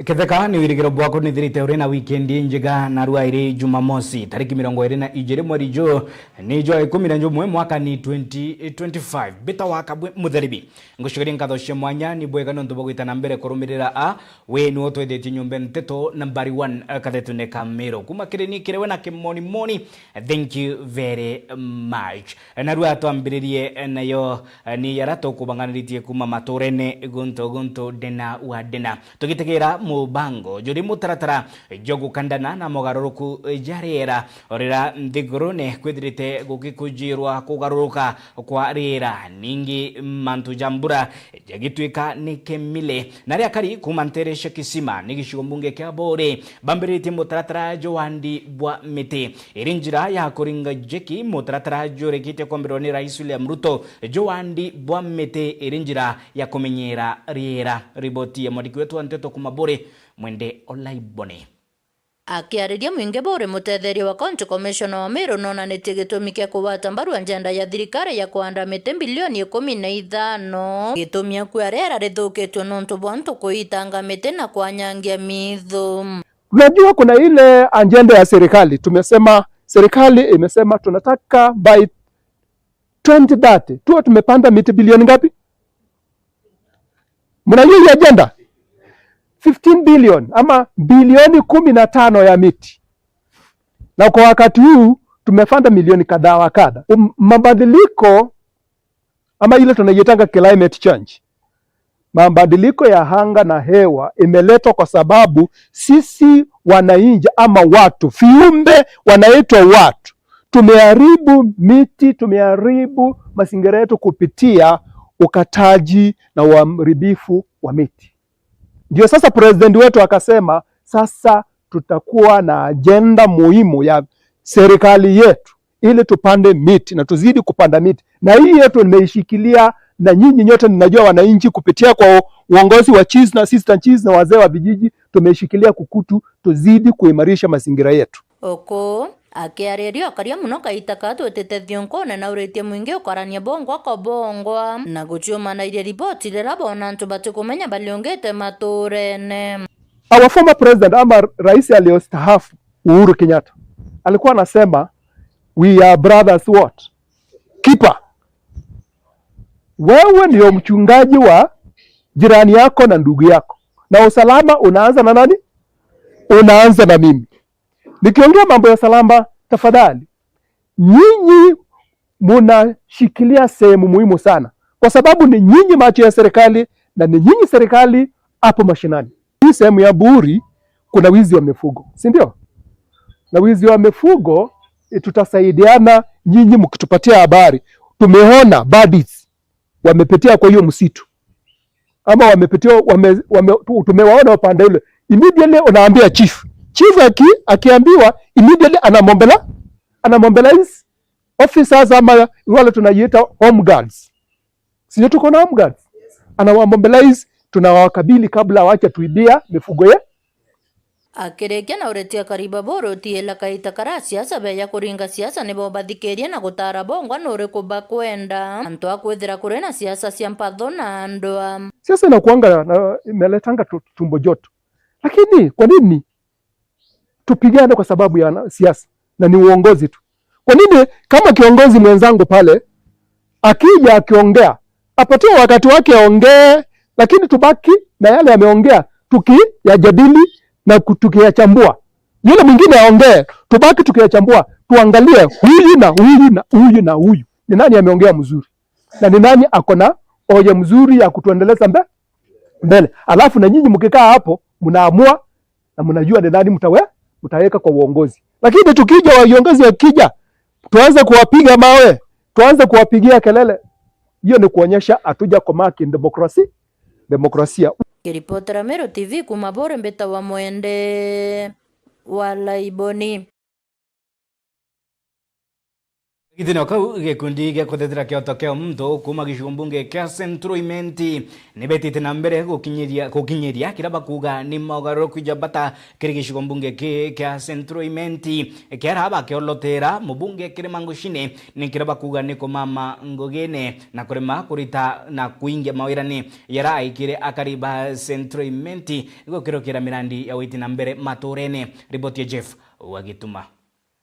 Ketheka ni wirigiro bwako ni thirite uri na weekend njega na ruaire Jumamosi tariki 22 mweri jo ni jo 11 mwaka ni 2025 beta wakabwe mutheribi ngushigiri nkatho cia mwanya ni bwega no ntubogwita na mbere kurumirira a we ni otwetheti nyumbe nteto number 1 kathetu ne kamero kuma kireni kirewe na kimoni moni. Thank you very much. Na ruwa twambiririe nayo ni yarato kubanganiritie kuma maturene gunto dena wa dena tugitegera mubango juri mutaratara jogu kandana na mogaruruku jarera orira ndigurune kwithirite gukikujirwa kugaruruka kwa rira ningi mantu jambura jagitwika nikemile nari akari kumanteresha kisima nigishigo mbunge kya bore bambirite mutaratara Joandi bwa mete irinjira ya kuringa jeki mutaratara jorekite kombironi Rais William Ruto Joandi bwa mete irinjira ya kumenyera rira riboti ya mwandiki wetu Anteto Kumabore Mwende Olaibone. Akiariria mwingi bore mutetheria wa County Commissioner wa Meru nonanitie gitumi kia kuwata mbaru agenda ya thirikari ya kuhanda miti bilioni 15 gitumi akua rera rithukitio nontu bwantu kuitanga miti na kwanyangia mithu. Unajua kuna ile agenda ya serikali, serikali imesema tunataka by 2030 tuwe tumepanda miti bilioni ngapi? Mnajua hii agenda 15 billion ama bilioni 15 ya miti. Na kwa wakati huu tumefanda milioni kadhaa wa kadha. Mabadiliko ama ile tunaitanga climate change. Mabadiliko ya anga na hewa imeletwa kwa sababu sisi wananchi ama watu, viumbe wanaitwa watu, tumeharibu miti, tumeharibu mazingira yetu kupitia ukataji na uharibifu wa miti. Ndio sasa president wetu akasema sasa tutakuwa na agenda muhimu ya serikali yetu ili tupande miti na tuzidi kupanda miti. Na hii yetu nimeishikilia na nyinyi nyote ninajua wananchi kupitia kwa uongozi wa chiefs na assistant chiefs na wazee wa vijiji tumeshikilia kukutu tuzidi kuimarisha mazingira yetu. Oko akiaririo akaria muno kaita katwetete thionkone na uritie mwingi ukarania bongwa kwa bongwa na guchiuma na ile ripoti rira bona ntu batikumenya baliongete maturene. Our former president ama rais aliyostaafu Uhuru Kenyatta alikuwa anasema we are brothers what? Keeper. Wewe ndio mchungaji wa jirani yako na ndugu yako. Na usalama unaanza na nani? Unaanza na mimi. Nikiongea mambo ya salama, tafadhali nyinyi mnashikilia sehemu muhimu sana, kwa sababu ni nyinyi macho ya serikali na ni nyinyi serikali hapo mashinani. Hii sehemu ya Buri kuna wizi wa mifugo, si ndio? Na wizi wa mifugo tutasaidiana nyinyi mkitupatia habari. Tumeona badis wamepitia kwa hiyo msitu ama wamepitia tumewaona upande ule, immediately unaambia chief akiambiwa immediately anamobilize officers ama wale tunajiita home guards. Sio tuko na home guards. Anawamobilize, tunawakabili kabla waache tuibia mifugo ye. Akirekia na uretia kariba boro tiela kaita kara siasa beya kuringa siasa nebo bathikeria na gutara bongwa nore kuba kwenda antu akwethira kurena siasa cia mpatho na andoa. Siasa inakuanga na imeletanga tumbo joto. Lakini kwa nini tupigane kwa sababu ya siasa na ni uongozi tu? Kwa nini kama kiongozi mwenzangu pale akija akiongea apatie wakati wake aongee, lakini tubaki na yale ameongea tukiyajadili na tukiyachambua. Yule mwingine aongee, tubaki tukiyachambua, tuangalie huyu na huyu na huyu na huyu ni nani ameongea mzuri na ni nani akona hoja mzuri ya kutuendeleza mbele. Alafu na nyinyi mkikaa hapo mnaamua na mnajua ni nani mtaweka kwa uongozi. Lakini tukija viongozi wakija tuanze kuwapiga mawe, tuanze kuwapigia kelele, hiyo ni kuonyesha hatuja komaki demokrasia. Kiripotera Meru TV Kumabore Mbeta wa Mwende Olaibone. Githino kau gikundi gia kuthethera kioto kia mtu kuma gicigo mbunge kia Central Imenti nibetite na mbere gukinyiria kiraba kuga ni mogaruku jabata kiri gicigo mbunge kia Central Imenti kiaraba kiolotera mubunge kiri mangushine ni kiraba kuga ni kumama ngogene na kurema kurita na kuingia mawirani yara ikire akariba Central Imenti gukirokira mirandi ya witi na mbere maturene. Ripoti ya Jeff Wagituma.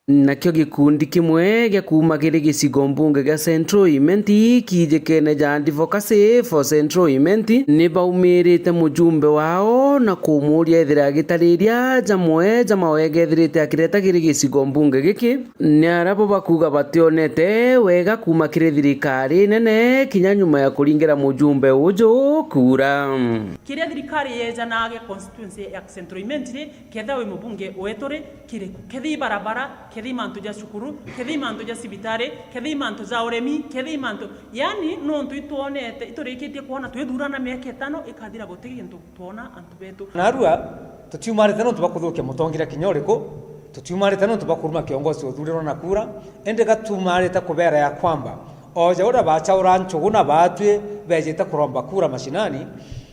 Nakio gikundi kimwe gya kuma kiri gicigo mbunge gya Central Imenti kijekene ja advocacy for Central Imenti ni baumirite mujumbe wao na kumuria ithira gitariria jamwe jamawege ithirite akireta kiri gicigo mbunge giki ni arabo bakuga bationete wega kuma kiri thirikari nene kinya nyuma ya kuringira mujumbe ujo kura kiri thirikari yeja nage constituency ya Central Imenti ketha we mubunge wetore kiri kethi barabara kethi mantu ja shukuru kethi mantu ja sibitare kethi mantu za uremi kethi mantu yani nontu ituonete iturikitie kuona twithurana miaka 5 ikathira gutigi ntu tuona antu betu narua tutiumarite no tubakuthukia mutongira kinyoriko tutiumarite no tubakuruma kiongozi uthuriro na kura ende gatumarite kubera ya kwamba oja ura bacha uranchuguna batwe bejete kuromba kura mashinani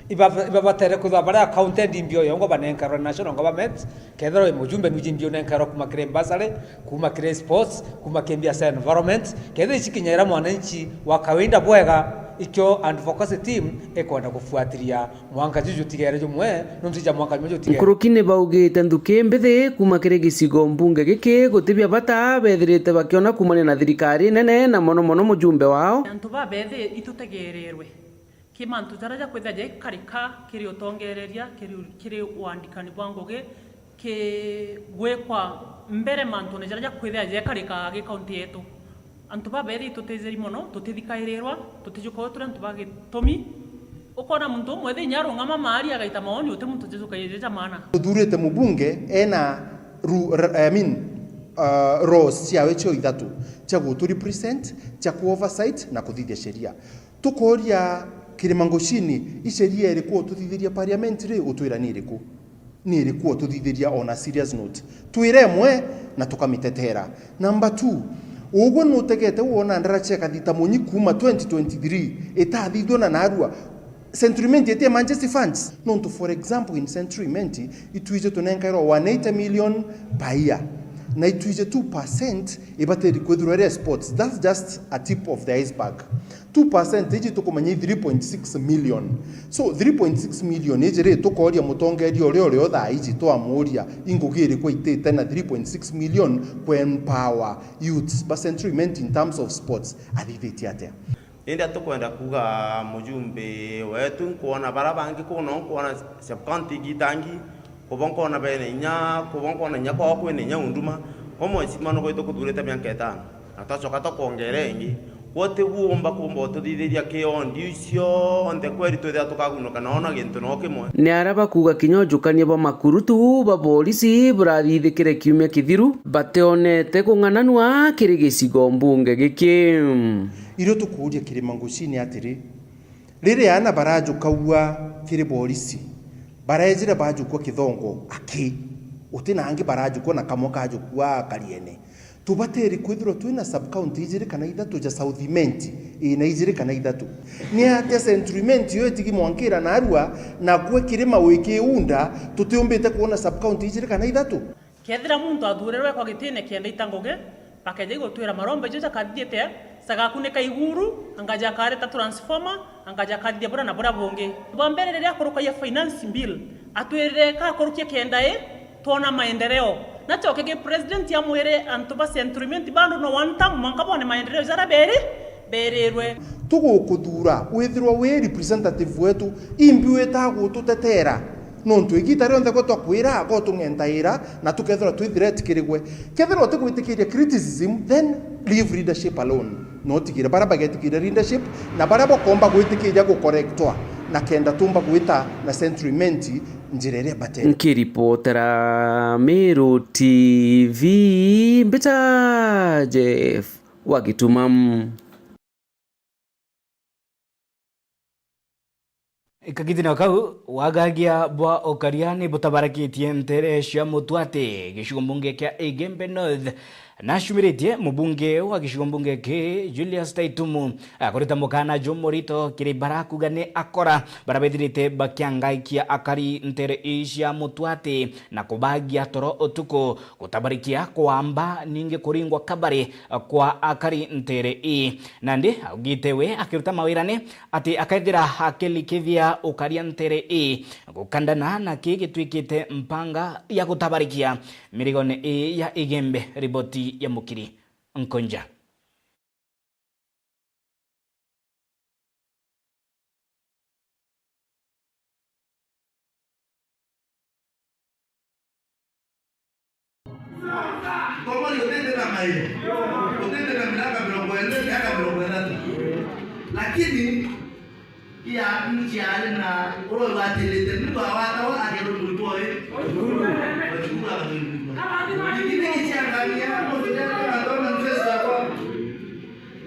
ibabatere kuzabara accounted imbio yongo banenka national government kedro mujumbe nujindio nenka kuma kire basale kuma kire sports kuma kembia sa environment kedro ichikinyera mwananchi wa kawaida bwega ikyo advocacy team ekwenda kufuatilia mwanga juju tigere jumwe nunzija mwanga juju tigere kurukine baugite nduke mbethe kuma kire gicigo mbunge giki gutibia bata bethirite bakiona kumane na thirikari nene na mono mujumbe wao antu ba bethe itutegererwe kimantu taraja kwetha je karika kiri utongereria kiri uandikani bwangoge ke gwekwa mbere mantu ne taraja kwetha je karika ge county yetu antu baberi tutezeri mono tutithikairerwa tutijuko tura antu bage tomi ukona muntu mwethe nyaro ngama mari agaita maoni uti muntu jesuka yeja mana thurite mubunge ena roles ciawe cio ithatu cia gutu represent cia ku oversight na kuthithia sheria tukoria kirimangoshini isheria ilikuwa tuthithiria parliament ri utwira ni ilikuwa tuthithiria on a serious note twiremwe na tukamitetera. Number 2 ugo nutegete wona ndaracheka thita munyi kuma 2023 itathithwo na narua Central Imenti ete Manchester funds non to for example in Central Imenti itwije tunenkairo 180 million per year na itwije 2% ibateri kwethurere sports. That's just a tip of the iceberg. 2% iji tukumanya 3.6 million. So 3.6 million iji tukoria mutongeria ore otha iji twamuria ingugiri kwa itete na 3.6 million kwa empower youths but Central Imenti in terms of sports aliveti atia indi atukwenda kuga mujumbe wetu kuona barabangi kuona subcounty gitangi kubonkona bene nya kubonkona nya kwa kwene nya unduma omo simano goito kutureta miaka 5 atachoka to kuongerengi wote buomba kumbo tuthithiria kiondi ucio onde kweri twethia tukagunoka naona gintu no kimwe ni araba kuga kinyojukania ba makurutu ba polisi burathithikire kiumia kithiru bateonete kung'ananwa kiri gicigo mbunge giki irio tukuria kirimangoshini atiri riri ana barajukaua kiri polisi barejire bajukwa kithongo aki utina angi barajukwa na kamoka ajukwa kariene tubateri kwithiro twina sub county ijiri kana ithatu ja South Imenti ina ijiri kana ithatu ni atia Central Imenti yo tigi mwankira na arua na kwe kirima wiki unda tutiombete kuona sub county ijiri kana ithatu kethira muntu athurerwe kwa gitine kienda itangoge pakeje gutwira marombe jeja kathiete sagakuneka iguru angaja kareta transformer angaja kathia bora na bora bonge bambere rya kuruka ya finance bill atwirire ka kurukia kenda tona maendeleo nacho kege president ya mwere antoba Central Imenti bando no one time mankabone maendeleo zara bererwe tugukuthura withirwa we representative wetu imbiwe tagu tutetera nontu igitare onthe ko twakwira ko tungentaira na tukethira twithire tikirigwe kethira tukwitikira criticism then leave leadership alone no tikira bara bagetikira leadership na bara bokomba gwitikira go correctwa na kenda tumba gwita na Central Imenti njirere bate nkiripotera Meru TV mbita Jeff Wagituma Ikagithina kau wagagia bwa okariani butabarakitie ntere cia mutwate gicigo mbunge kia Igembe North nashumiretie mubunge wa gicigo mbunge ki Julius Taitumu akorita mukana Jomorito kiri barakugane akora barabethirite bakiangaikia akari ntere isha mutwate na kubagia toro otuko kutabarikia kwamba ninge kuringwa kabari kwa akari ntere nandi augitewe akiruta mawirane ati akaithira hakelikithia ukaria ntere gukandana na kigitwikite mpanga ya kutabarikia mirigone ya igembe. Riboti ya Mukiri Nkonja. Lakini ya mjiale na uro watilete mtu awatawa agero mboe wachukua lakini kiangalia hapo ndio kama mfesa kwa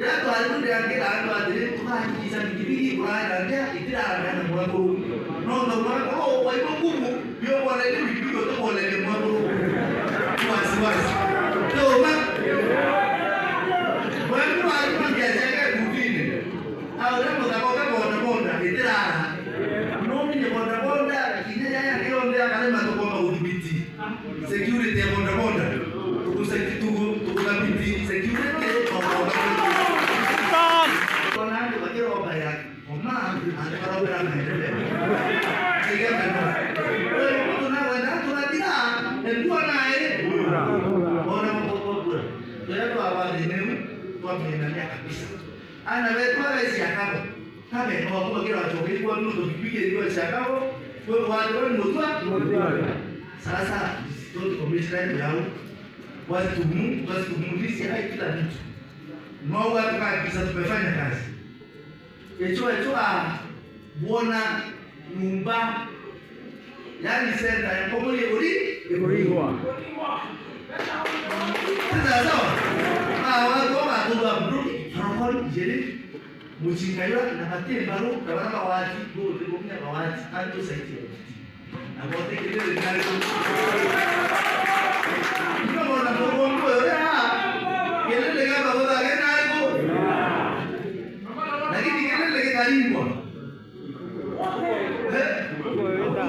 yato alikuwa akila ando adili kwa kisa kibiki kwa ndio itira na mwangu no mwangu wa ipo kumu bio kwa leo bibigo to kwa leo mwangu wasiwasi ndio ma mwangu alikuwa kiajaga kutini au leo mtakoka bonda itira no mimi bonda kidea ya leo ndio kama tukoma udhibiti security ya bonda tukudhibiti security sasa ndio commission yao wasitumulisi hai kila mtu mwao watu kabisa tumefanya kazi echo buona nyumba yani senta ya komuli uriwa sasa watu wa mdu tunakoni jeli mujingayo na matendo baro kabana wati bote bomnya bawati anto saiti na bote kile ndani no na bombo ya kelele kama boda gena hapo lakini kelele kalingwa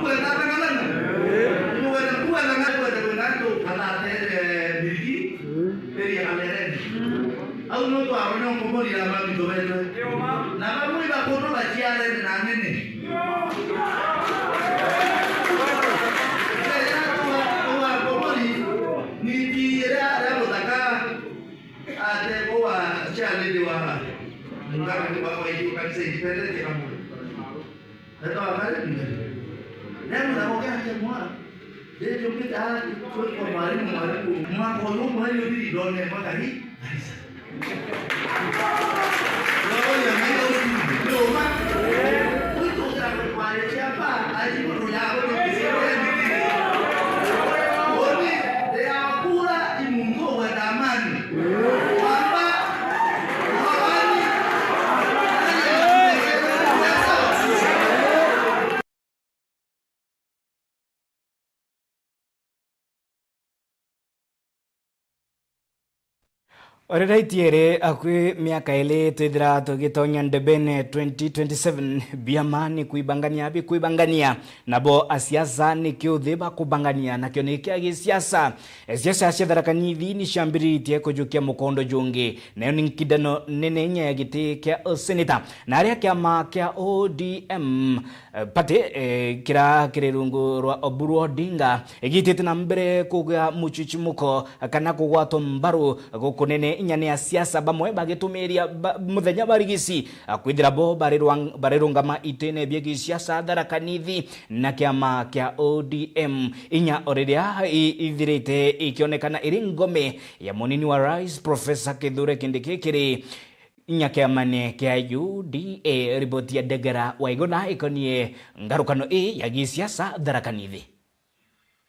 kwa tata kalana kwa na ngado kala tere birigi teri alereni au no to arono komori la mami dobelo na bamu iba kono bachiare na nene Nggak bawa itu kan saya independen ya kamu. Atau apa lagi? Dia melakukan semua. Dia cuma kita kemarin mengaku di dunia makanya. Kalau yang itu cuma itu tidak berkuasa siapa? Aji punya apa di sini? Oni dia pula imungo wadaman. Oreraitiere akwe miaka ile twithira tugitonya ndebene 2027 biamani kuibangania nabo asiasa nikiuthiba kubangania nakio nikia gisiasa siasa cia tharakanithi ni ciambiritie kujukia mukondo jungi nayo ni nkidano nene nya ya giti kia seneta na aria kiama kia ODM pate kira kirungu rwa Oburu Odinga egitete na mbere kuga muchichimuko kana kugwato mbaru gukunene inyane ya siasa bamwe bagitumiria muthenya barigisi kwithira bo barerungama itene biegi siasa tharakanithi na kiama kia ODM inya oreria ithirite ikionekana iri ngome ya munini wa rais Professor Kithure Kindiki kiri nyakiamane kia UDA. Riboti ya Degera Waigona ikonie ngarukano ya gisiasa tharakanithi.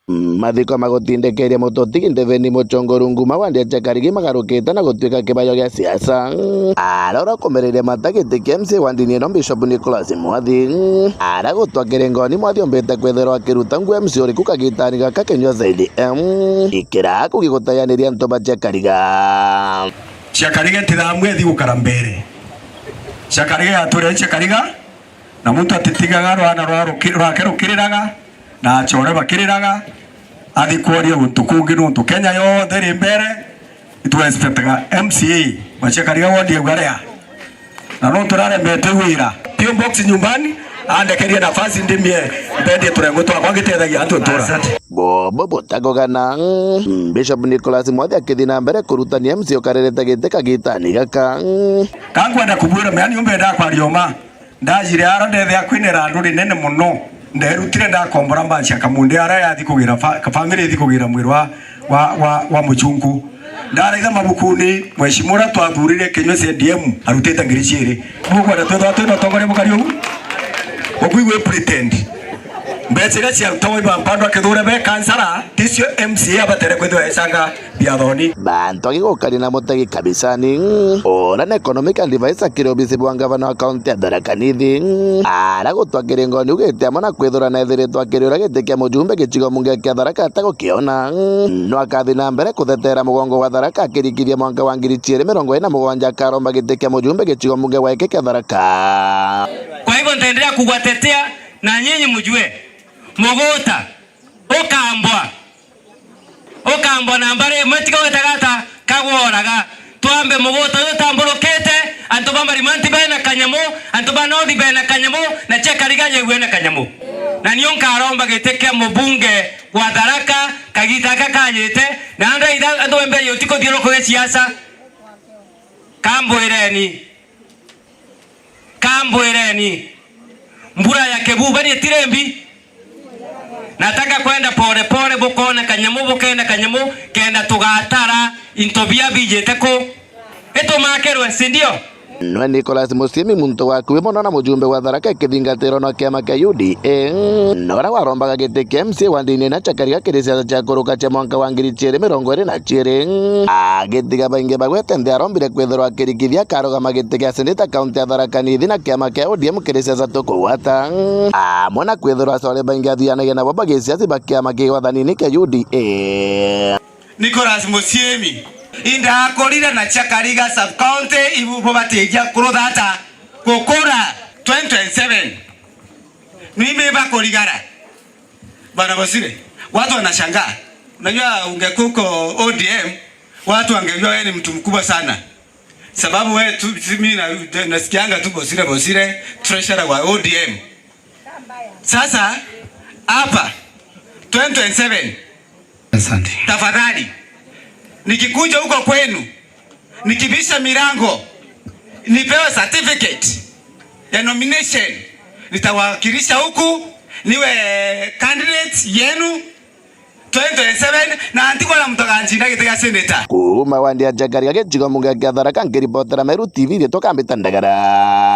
mathiko magutindekeria mutoti Ndeveni Muchongoro Nguma Wandia Chakarigi magarukite na gutuika kibayo gia siasa arora kumereria matagiti kia MC wa ndini ino Bishop Nicholas Mwathi aragutwakire ngoni Mwathi ombete kwetherwa akiruta nguo MC uriku kagitani gaka kenywa zaidi ikira kugigutayaniria ntoba Chakariga Chakariga tiramwethi gukara mbere Chakariga ature Chakariga na muntu atitigaga rwana rwakerukiriraga na chore bakiriraga athi kwaria gutukungi nuntu Kenya yothe ri mbere itu expectaga MCA wa Chakariga wodi gwaria na no turaremete wira pio box nyumbani andekeria nafasi ndimie mbende turengo twakwa gitethagia antu tura bobo botagogana Bishop Nicholas Mwathi akithina mbere kurutania MC ukarereta gite kagitani gaka kangwenda kubwira meani umbenda kwa rioma ndajire ara ndethe akwinera nduri nene muno nderutire ndakombora mbacha kamunde ara yathi kugira family ithi kugira mwiri wa muchungu ndaraitha mabukuni mweshimura twathurire Kenywa CDM arutete ngiri ciri mugwenda twetha tongore mukari ugu ogwiwe pretend mbecira cia toy bampando akithura be kansara tisio MCA abatere kwithwa esanga biathoni bantu agigukari na mutegi kabisani ora na economic advisor kirobisi bwa gavana wa county ya Tharaka Nithi aragutwakire ngoni ugite amana kwithura na ethiritwo akiriura gite kia mujumbe gicigo munge kia Tharaka atagukiona no akathi na mbere kuthetera mugongo wa Tharaka akirikithia mwaka wa 2027 akaromba gite kia mujumbe gicigo munge wa kia Tharaka. Kwa hivyo nitaendelea kuwatetea na nyinyi mjue Mogota okambwa na mbare mwetika wetagata kagworaga twambe Mogota yotamborokete antu bambari manti bena kanyamo antu banodi bena kanyamo na Chakariga yegwena kanyamo na niyo nkaromba giteke mubunge wa Tharaka kagita kakanyete na anda ida ando mbere yotiko dioro ko siasa kamboereni mbura ya kebuba ni tirembi nataka kwenda pole pole bukona kanyamo bukenda kanyamo kenda tugatara intobia bijeteko eto makerwe sindio no Nicholas Musimi muntu wakuwe mono na mujumbe wa Tharaka kithingatiro no kiama kia UDA nora warombaga gite kia MC wa ndini na Chakariga kirisia cha kuruka cha mwaka wa 2022 agitiga bainge bagwete ndi arombire kwethirwa kirikithia karoga magite kia seneta county ya Tharaka Nithi na kiama kia ODM kirisia za tukuwata mwana kwethirwa sore bainge athianagia na baba giciasi bakiama kiwathanini kia UDA Nicholas Musimi inda akorire na Chakariga sub county ibubo bateja kurothata gukura 2027 nimeba korigara bana basire watu wanashangaa unajua ungekuko ODM watu wangejua wewe ni mtu mkubwa sana sababu wewe tu mimi nasikianga tu Bosire treasurer wa ODM sasa hapa 2027 asante tafadhali nikikuja huko kwenu nikibisha milango nipewe certificate ya nomination nitawakilisha huku niwe candidate yenu 2027 na antikwa na mtokanjina gitega senator kuma Wandia Chakariga gicigo munge kia Tharaka ngiripotera Meru TV ri tukambita ndagara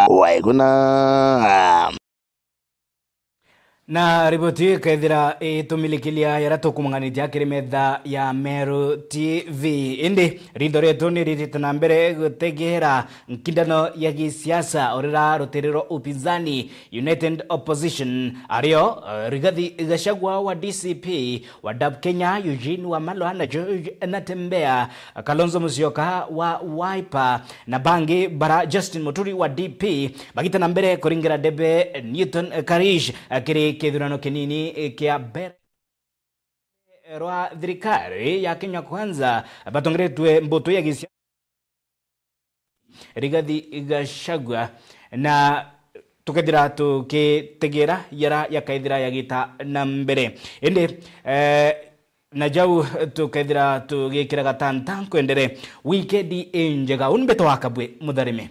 waiguna na riboti kaithira itumilikilia yara tukumang'anitia kiri metha ya Meru TV indi ritho ritu ni ririte na mbere gutegera nkindano ya gisiasa orira rutiriro upinzani United Opposition ario Rigathi Gachagua wa DCP wa DAP Kenya Eugene Wamalwa na George Natembeya Kalonzo Musyoka wa Wiper na bangi bara Justin Muturi wa DP bagita na mbere kuringira debe Newton Karish kiri kithurano kinini kia bere rwa thirikari ya Kenya Kwanza batongeretwe mboto ya gisiasa Rigathi Gachagua na tukethira tukitegera yara yakaithira yagita na mbere indi na jau tukethira tugikira gatanta kwendere weekend njega unbeto wakabwe mutharime